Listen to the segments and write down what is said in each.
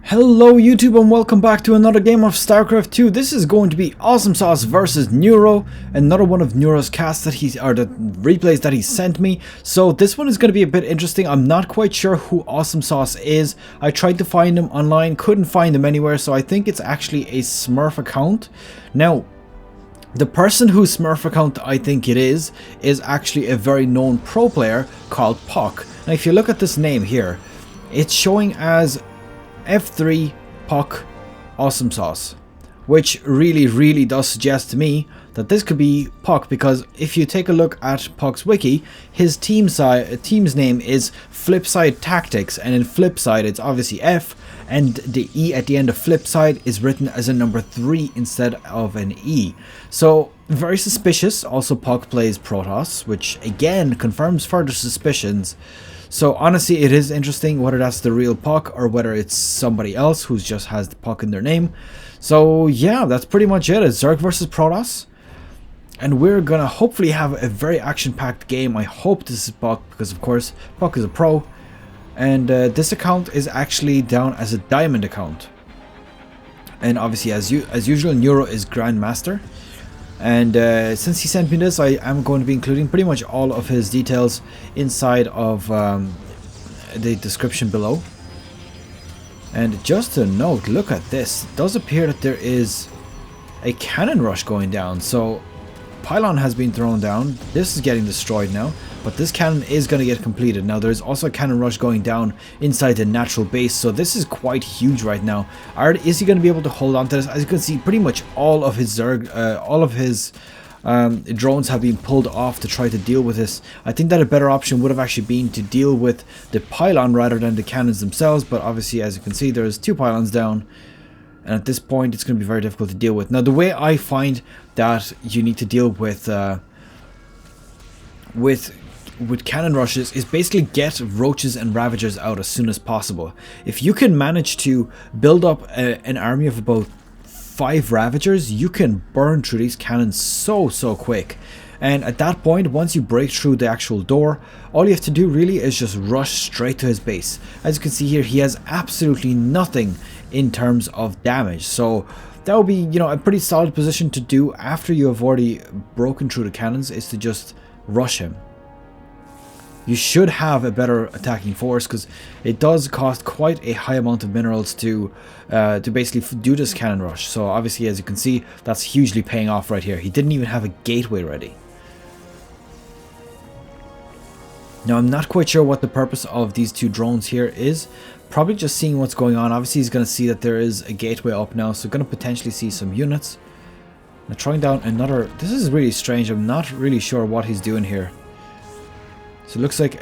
Hello YouTube and welcome back to another game of Starcraft 2. This is going to be Awesomesauce versus Neuro, another one of Neuro's casts that the replays that he sent me. So this one is going to be a bit interesting. I'm not quite sure who Awesomesauce is. I tried to find him online, couldn't find him anywhere, so I think it's actually a Smurf account. Now, the person whose Smurf account I think it is actually a very known pro player called Puck. Now if you look at this name here, it's showing as F3 Puck Awesomesauce, which really does suggest to me that this could be Puck, because if you take a look at Puck's wiki, his team's name is Flipside Tactics, and in Flipside it's obviously F, and the E at the end of Flipside is written as a number 3 instead of an E. So very suspicious. Also Puck plays Protoss, which again confirms further suspicions. So honestly, it is interesting whether that's the real Puck or whether it's somebody else who just has the Puck in their name. So yeah, that's pretty much it. It's Zerg versus Protoss. And we're gonna hopefully have a very action-packed game. I hope this is Puck, because of course Puck is a pro. And this account is actually down as a diamond account. And obviously as usual, Neuro is Grandmaster. And since he sent me this, I am going to be including pretty much all of his details inside of the description below. And just a note, look at this. It does appear that there is a cannon rush going down. So pylon has been thrown down. This is getting destroyed now, but this cannon is going to get completed. Now there's also a cannon rush going down inside the natural base, so this is quite huge right now. Is he going to be able to hold on to this? As you can see, pretty much all of his Zerg, all of his drones have been pulled off to try to deal with this. I think that a better option would have actually been to deal with the pylon rather than the cannons themselves, but obviously as you can see there's 2 pylons down. And at this point, it's going to be very difficult to deal with. Now, the way I find that you need to deal with cannon rushes is basically get roaches and ravagers out as soon as possible. If you can manage to build up an army of about 5 ravagers, you can burn through these cannons so quick. And at that point, once you break through the actual door, all you have to do really is just rush straight to his base. As you can see here, he has absolutely nothing in terms of damage. So that would be, you know, a pretty solid position to do after you have already broken through the cannons, is to just rush him. You should have a better attacking force, because it does cost quite a high amount of minerals to basically do this cannon rush. So obviously, as you can see, that's hugely paying off right here. He didn't even have a gateway ready. Now, I'm not quite sure what the purpose of these 2 drones here is. Probably just seeing what's going on. Obviously, he's going to see that there is a gateway up now, so going to potentially see some units. Now, trying down another... This is really strange. I'm not really sure what he's doing here. So it looks like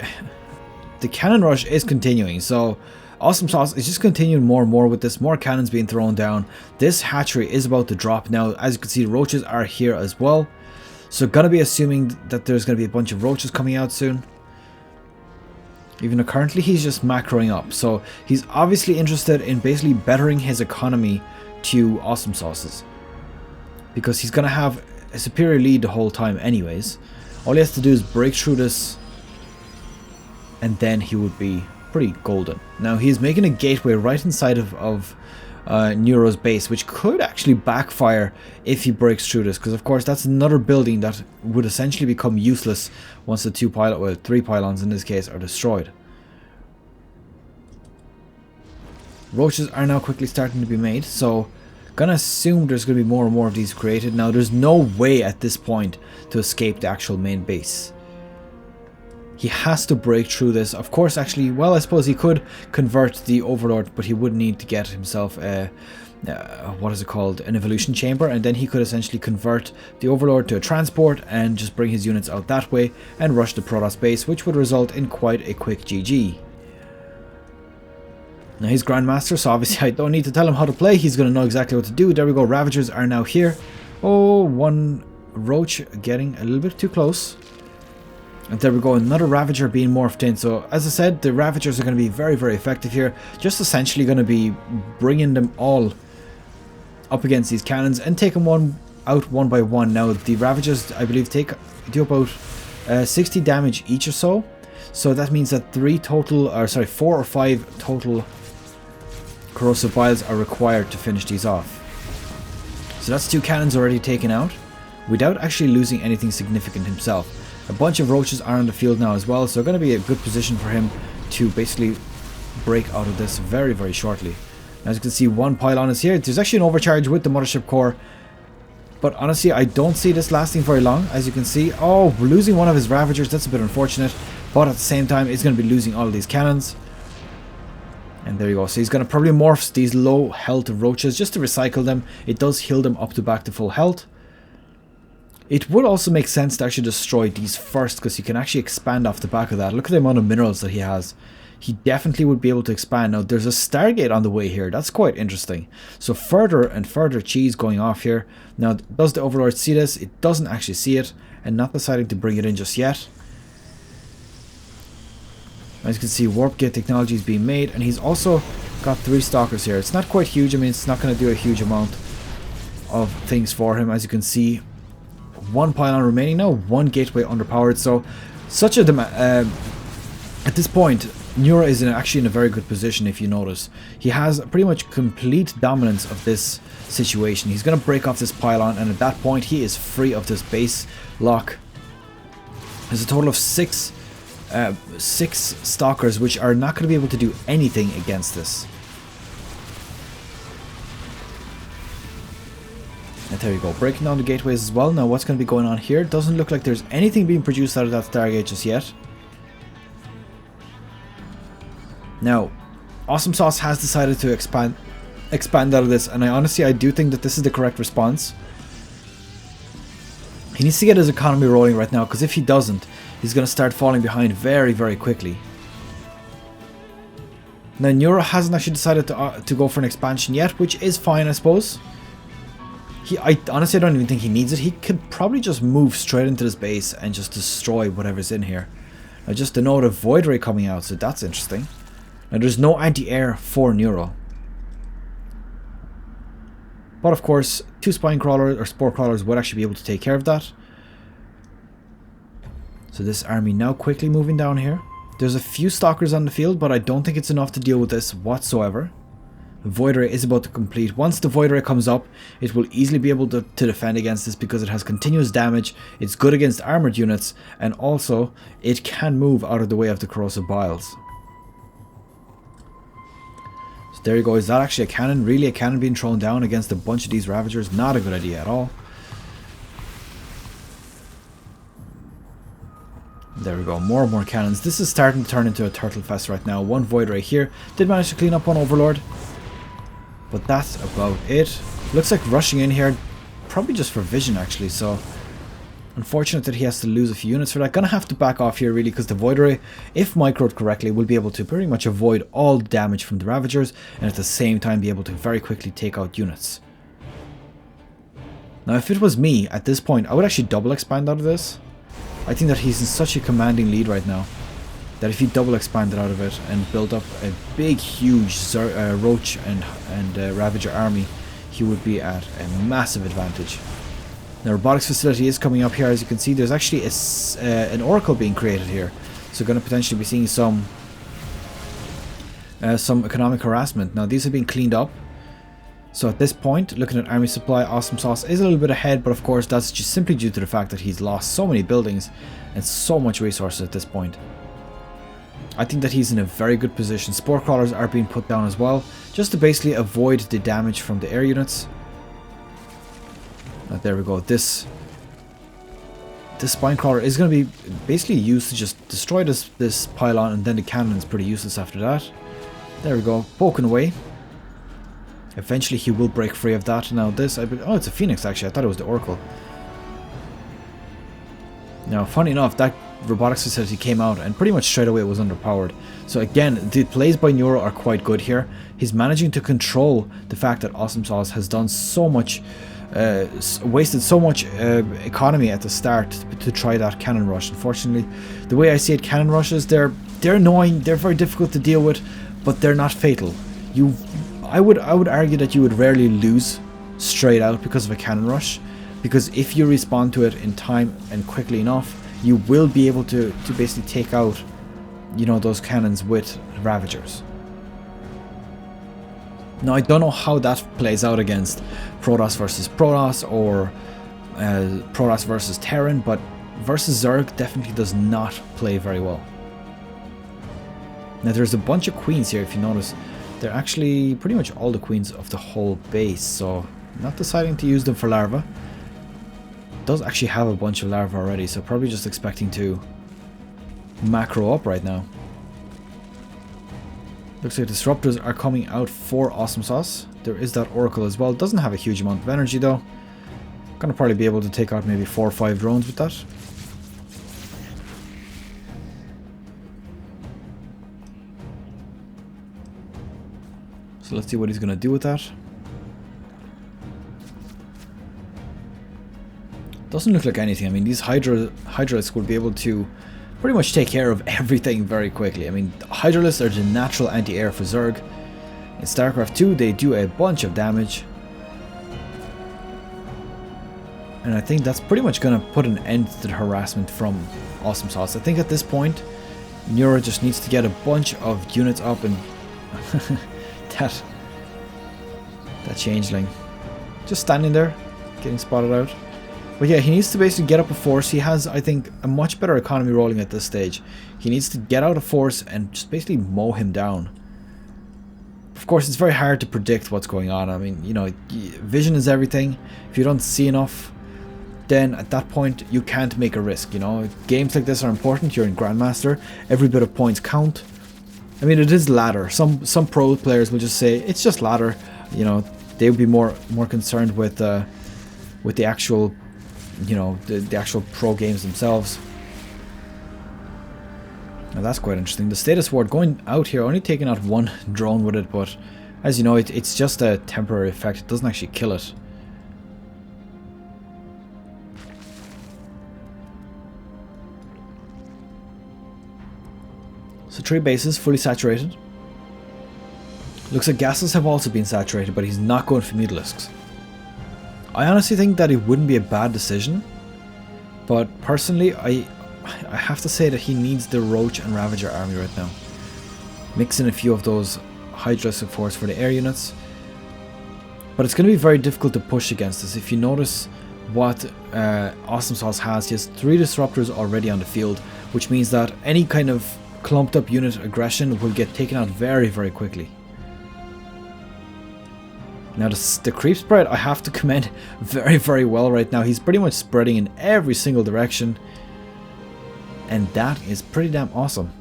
the cannon rush is continuing. So Awesomesauce is just continuing more and more with this. More cannons being thrown down. This hatchery is about to drop now. As you can see, the roaches are here as well. So going to be assuming that there's going to be a bunch of roaches coming out soon. Even though currently he's just macroing up. So he's obviously interested in basically bettering his economy to Awesomesauce's, because he's going to have a superior lead the whole time anyways. All he has to do is break through this, and then he would be pretty golden. Now he's making a gateway right inside of Neuro's base, which could actually backfire if he breaks through this, because of course that's another building that would essentially become useless once the 3 pylons in this case are destroyed. Roaches are now quickly starting to be made, so gonna assume there's gonna be more and more of these created. Now there's no way at this point to escape the actual main base. He has to break through this. Of course, actually, well, I suppose he could convert the Overlord, but he would need to get himself a, what is it called, an evolution chamber, and then he could essentially convert the Overlord to a transport and just bring his units out that way and rush the Protoss base, which would result in quite a quick GG. Now he's Grandmaster, so obviously I don't need to tell him how to play. He's going to know exactly what to do. There we go, Ravagers are now here. Oh, one Roach getting a little bit too close. And there we go, another Ravager being morphed in. So as I said, the Ravagers are going to be very effective here. Just essentially going to be bringing them all up against these cannons and taking one out one by one. Now the Ravagers, I believe, do about 60 damage each or so. So that means that 4 or 5 total corrosive biles are required to finish these off. So that's 2 cannons already taken out, without actually losing anything significant himself. A bunch of roaches are on the field now as well, so going to be a good position for him to basically break out of this very, very shortly. As you can see, 1 pylon is here. There's actually an overcharge with the mothership core, but honestly, I don't see this lasting very long. As you can see, oh, we're losing one of his Ravagers. That's a bit unfortunate, but at the same time, it's going to be losing all of these cannons. And there you go. So he's going to probably morph these low health roaches just to recycle them. It does heal them up to back to full health. It would also make sense to actually destroy these first, because you can actually expand off the back of that. Look at the amount of minerals that he has. He definitely would be able to expand. Now, there's a Stargate on the way here. That's quite interesting. So further and further cheese going off here. Now, does the Overlord see this? It doesn't actually see it, and not deciding to bring it in just yet. As you can see, warp gate technology is being made, and he's also got 3 stalkers here. It's not quite huge. I mean, it's not going to do a huge amount of things for him. As you can see, 1 pylon remaining now, 1 gateway underpowered. So, such a at this point, Neuro is actually in a very good position. If you notice, he has pretty much complete dominance of this situation. He's going to break off this pylon, and at that point, he is free of this base lock. There's a total of 6 stalkers, which are not going to be able to do anything against this. And there you go, breaking down the gateways as well. Now, what's going to be going on here? Doesn't look like there's anything being produced out of that Stargate just yet. Now, Awesomesauce has decided to expand out of this, and I do think that this is the correct response. He needs to get his economy rolling right now, because if he doesn't, he's going to start falling behind very, very quickly. Now, Neuro hasn't actually decided to go for an expansion yet, which is fine, I suppose. I honestly don't even think he needs it. He could probably just move straight into this base and just destroy whatever's in here. Now, just a note of Void Ray coming out, so that's interesting. Now, there's no anti-air for Neuro. But of course, 2 spine crawlers or spore crawlers would actually be able to take care of that. So this army now quickly moving down here. There's a few stalkers on the field, but I don't think it's enough to deal with this whatsoever. The Void Ray is about to complete. Once the Void Ray comes up, it will easily be able to defend against this, because it has continuous damage, it's good against armored units, and also it can move out of the way of the corrosive biles. So there you go. Is that actually a cannon? Really, a cannon being thrown down against a bunch of these Ravagers? Not a good idea at all. There we go, more and more cannons. This is starting to turn into a turtle fest right now. 1 Void Ray here. Did manage to clean up 1 Overlord, but that's about it. Looks like rushing in here, probably just for vision actually, so unfortunate that he has to lose a few units for that. Gonna have to back off here really, because the Void Ray, if microed correctly, will be able to pretty much avoid all damage from the Ravagers, and at the same time be able to very quickly take out units. Now, if it was me at this point, I would actually double expand out of this. I think that he's in such a commanding lead right now, that if he double expanded out of it and built up a big, huge Roach and Ravager army, he would be at a massive advantage. The robotics facility is coming up here. As you can see, there's actually an Oracle being created here, so going to potentially be seeing some economic harassment. Now, these have been cleaned up. So at this point, looking at army supply, Awesomesauce is a little bit ahead, but of course that's just simply due to the fact that he's lost so many buildings and so much resources at this point. I think that he's in a very good position. Spore crawlers are being put down as well, just to basically avoid the damage from the air units. There we go. This spine crawler is going to be basically used to just destroy this pylon, and then the cannon is pretty useless after that. There we go, poking away. Eventually he will break free of that. Now this, oh, it's a Phoenix actually. I thought it was the Oracle. Now, funny enough, that robotics facility came out and pretty much straight away it was underpowered. So again, the plays by Neuro are quite good here. He's managing to control the fact that Awesomesauce has done so much, wasted so much economy at the start to try that cannon rush. Unfortunately, the way I see it, cannon rushes, they're annoying, they're very difficult to deal with, but they're not fatal. I would argue that you would rarely lose straight out because of a cannon rush, because if you respond to it in time and quickly enough, you will be able to basically take out, you know, those cannons with Ravagers. Now I don't know how that plays out against Protoss versus Protoss or Protoss versus Terran, but versus Zerg definitely does not play very well. Now there's a bunch of queens here, if you notice. They're actually pretty much all the queens of the whole base, so not deciding to use them for larvae. Does actually have a bunch of larvae already, so probably just expecting to macro up right now. Looks like disruptors are coming out for Awesomesauce. There is that Oracle as well. Doesn't have a huge amount of energy though. Gonna probably be able to take out maybe 4 or 5 drones with that. So let's see what he's gonna do with that. Doesn't look like anything. I mean, these Hydralisks will be able to pretty much take care of everything very quickly. I mean, Hydralisks are the natural anti-air for Zerg. In Starcraft 2, they do a bunch of damage. And I think that's pretty much going to put an end to the harassment from Awesomesauce. I think at this point, Neuro just needs to get a bunch of units up and... that changeling. Just standing there, getting spotted out. But yeah, he needs to basically get up a force. He has, I think, a much better economy rolling at this stage. He needs to get out a force and just basically mow him down. Of course, it's very hard to predict what's going on. I mean, you know, vision is everything. If you don't see enough, then at that point, you can't make a risk, you know. Games like this are important. You're in Grandmaster. Every bit of points count. I mean, it is ladder. Some pro players will just say, it's just ladder. You know, they would be more concerned with the actual... you know, the actual pro games themselves. Now that's quite interesting. The status ward going out here, only taking out 1 drone with it, but as you know, it's just a temporary effect. It doesn't actually kill it. So 3 bases fully saturated. Looks like gases have also been saturated, but he's not going for mutalisks. I honestly think that it wouldn't be a bad decision, but personally, I have to say that he needs the Roach and Ravager army right now. Mix in a few of those Hydralisks, of course, for the air units. But it's going to be very difficult to push against this. If you notice what Awesomesauce has, he has 3 disruptors already on the field, which means that any kind of clumped up unit aggression will get taken out very, very quickly. Now the creep spread, I have to commend very, very well right now. He's pretty much spreading in every single direction. And that is pretty damn awesome.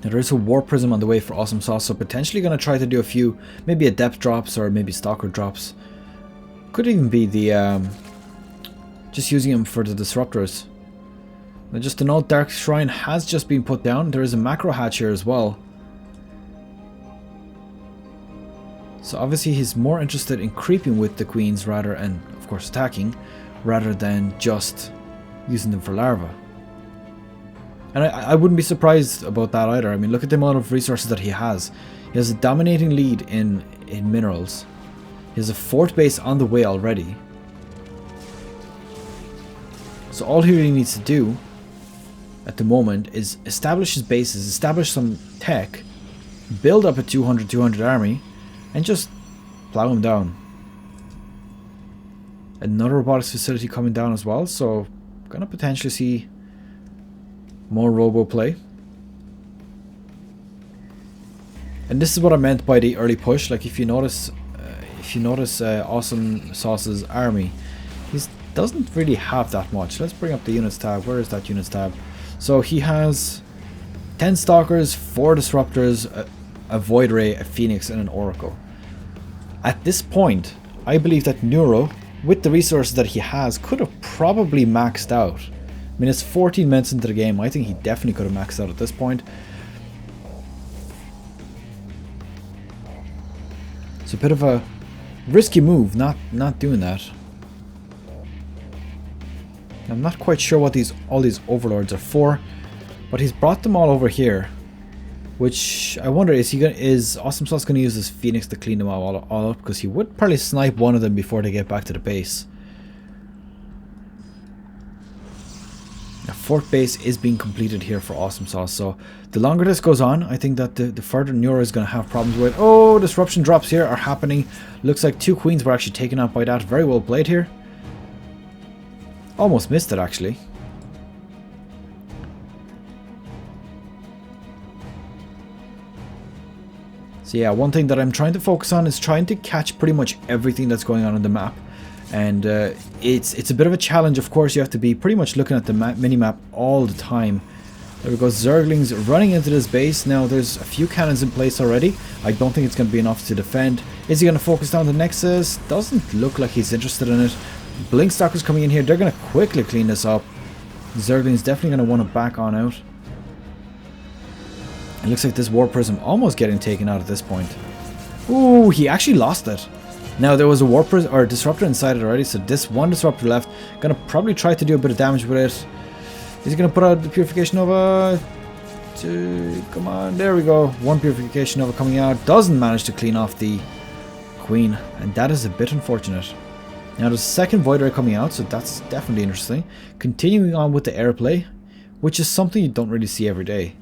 Now there is a War Prism on the way for Awesomesauce, so potentially going to try to do a few, maybe Adept drops or maybe Stalker drops. Could even be the... just using him for the disruptors. Now just to note, Dark Shrine has just been put down. There is a macro hatch here as well. So obviously he's more interested in creeping with the queens rather, and of course attacking, rather than just using them for larvae. And I wouldn't be surprised about that either. I mean, look at the amount of resources that he has. He has a dominating lead in minerals. He has a 4th base on the way already. So all he really needs to do at the moment is establish his bases, establish some tech, build up a 200 army, and just plow him down. Another robotics facility coming down as well, so gonna potentially see more robo play. And this is what I meant by the early push. Like if you notice Awesomesauce's army, he's doesn't really have that much. Let's bring up the units tab. Where is that units tab? So he has 10 stalkers, 4 disruptors, a void ray, a phoenix, and an oracle. At this point, I believe that Neuro, with the resources that he has, could have probably maxed out. I mean, it's 14 minutes into the game. I think he definitely could have maxed out at this point. It's a bit of a risky move, not doing that. I'm not quite sure what all these overlords are for, but he's brought them all over here. Which I wonder, is Awesomesauce going to use this Phoenix to clean them all up? Because he would probably snipe one of them before they get back to the base. A fourth base is being completed here for Awesomesauce, so the longer this goes on, I think that the further Neuro is going to have problems with. Oh, disruption drops here are happening. Looks like 2 queens were actually taken out by that. Very well played here. Almost missed it, actually. So yeah, one thing that I'm trying to focus on is trying to catch pretty much everything that's going on the map. And it's a bit of a challenge. Of course, you have to be pretty much looking at the mini-map all the time. There we go, Zerglings running into this base. Now, there's a few cannons in place already. I don't think it's going to be enough to defend. Is he going to focus down the Nexus? Doesn't look like he's interested in it. Blink Stalkers coming in here. They're going to quickly clean this up. Zerglings definitely going to want to back on out. It looks like this War Prism almost getting taken out at this point. Ooh, he actually lost it. Now, there was a War Prism or Disruptor inside it already, so this one Disruptor left. Gonna probably try to do a bit of damage with it. Is he gonna put out the Purification Nova? Come on, there we go. One Purification Nova coming out. Doesn't manage to clean off the Queen, and that is a bit unfortunate. Now, there's a second Void Ray coming out, so that's definitely interesting. Continuing on with the airplay, which is something you don't really see every day.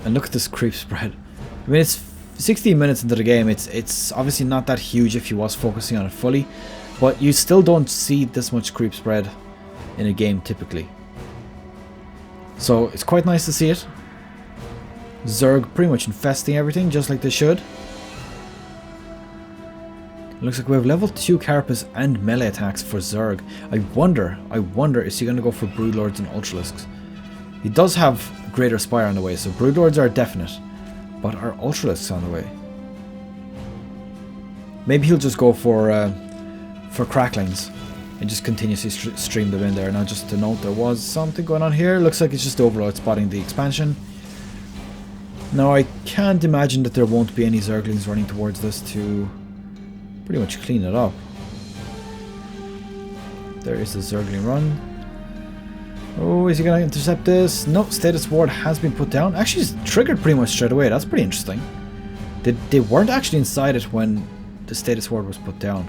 And look at this creep spread. I mean, it's 16 minutes into the game. It's obviously not that huge if you was focusing on it fully, but you still don't see this much creep spread in a game typically. So it's quite nice to see it. Zerg pretty much infesting everything just like they should. It looks like we have level 2 Carapace and melee attacks for Zerg. I wonder, is he going to go for Broodlords and Ultralisks? He does have Greater Spire on the way, so Broodlords are definite. But are Ultralisks on the way? Maybe he'll just go for Cracklings and just continuously stream them in there. Now, just to note, there was something going on here. Looks like it's just Overlord spotting the expansion. Now, I can't imagine that there won't be any Zerglings running towards this to pretty much clean it up. There is the Zergling run. Oh, is he going to intercept this? No, Status Ward has been put down. Actually, it's triggered pretty much straight away. That's pretty interesting. They weren't actually inside it when the Status Ward was put down.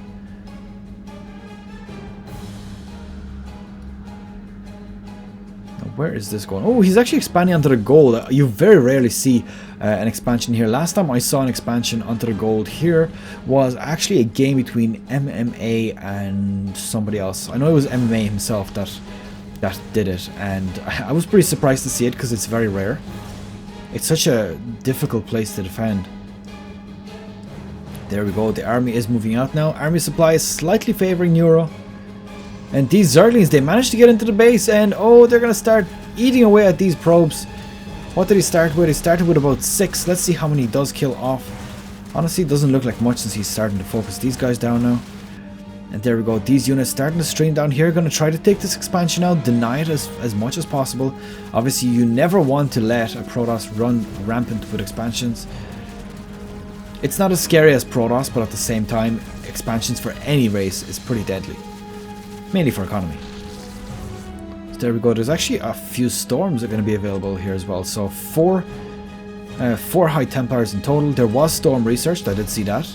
Now, where is this going? Oh, he's actually expanding onto the gold. You very rarely see an expansion here. Last time I saw an expansion onto the gold here was actually a game between MMA and somebody else. I know it was MMA himself that did it, and I was pretty surprised to see it because it's very rare. It's such a difficult place to defend. There we go, the army is moving out now. Army supply is slightly favoring Neuro. And these Zerglings, they managed to get into the base, and oh, they're going to start eating away at these probes. What did he start with? He started with about 6. Let's see how many he does kill off. Honestly, it doesn't look like much since he's starting to focus these guys down now. And there we go, these units starting to stream down here, going to try to take this expansion out, deny it as much as possible. Obviously, you never want to let a Protoss run rampant with expansions. It's not as scary as Protoss, but at the same time, expansions for any race is pretty deadly. Mainly for economy. So there we go, there's actually a few storms that are going to be available here as well. So four High Templars in total. There was Storm researched, I did see that.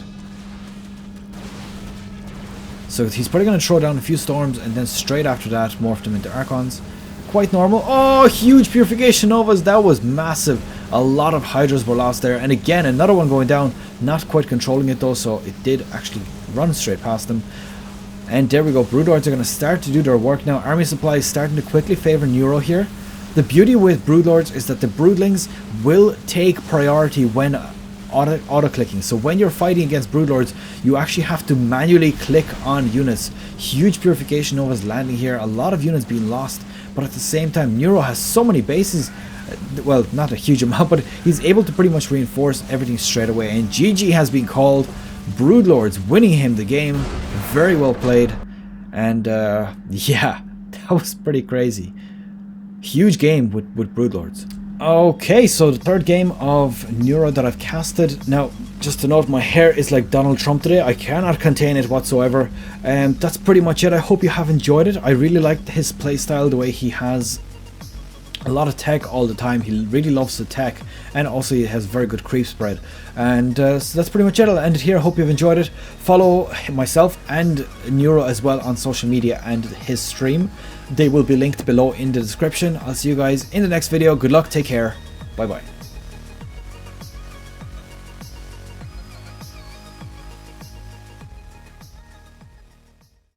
So he's probably going to throw down a few Storms and then straight after that morph them into Archons. Quite normal. Oh, huge Purification Novas. That was massive. A lot of Hydras were lost there. And again, another one going down. Not quite controlling it though, so it did actually run straight past them. And there we go. Broodlords are going to start to do their work now. Army supply is starting to quickly favor Neuro here. The beauty with Broodlords is that the Broodlings will take priority when auto-clicking. So when you're fighting against Broodlords, you actually have to manually click on units. Huge Purification Novas landing here. A lot of units being lost. But at the same time, Neuro has so many bases. Well, not a huge amount, but he's able to pretty much reinforce everything straight away. And GG has been called. Broodlords winning him the game. Very well played. And yeah, that was pretty crazy. Huge game with Broodlords. Okay, so the third game of Neuro that I've casted. Now, just to note, my hair is like Donald Trump today. I cannot contain it whatsoever. And that's pretty much it. I hope you have enjoyed it. I really liked his playstyle, the way he has a lot of tech all the time. He really loves the tech, and also he has very good creep spread. And so that's pretty much it. I'll end it here. Hope you've enjoyed it. Follow myself and Neuro as well on social media and his stream. They will be linked below in the description. I'll see you guys in the next video. Good luck, take care, bye bye.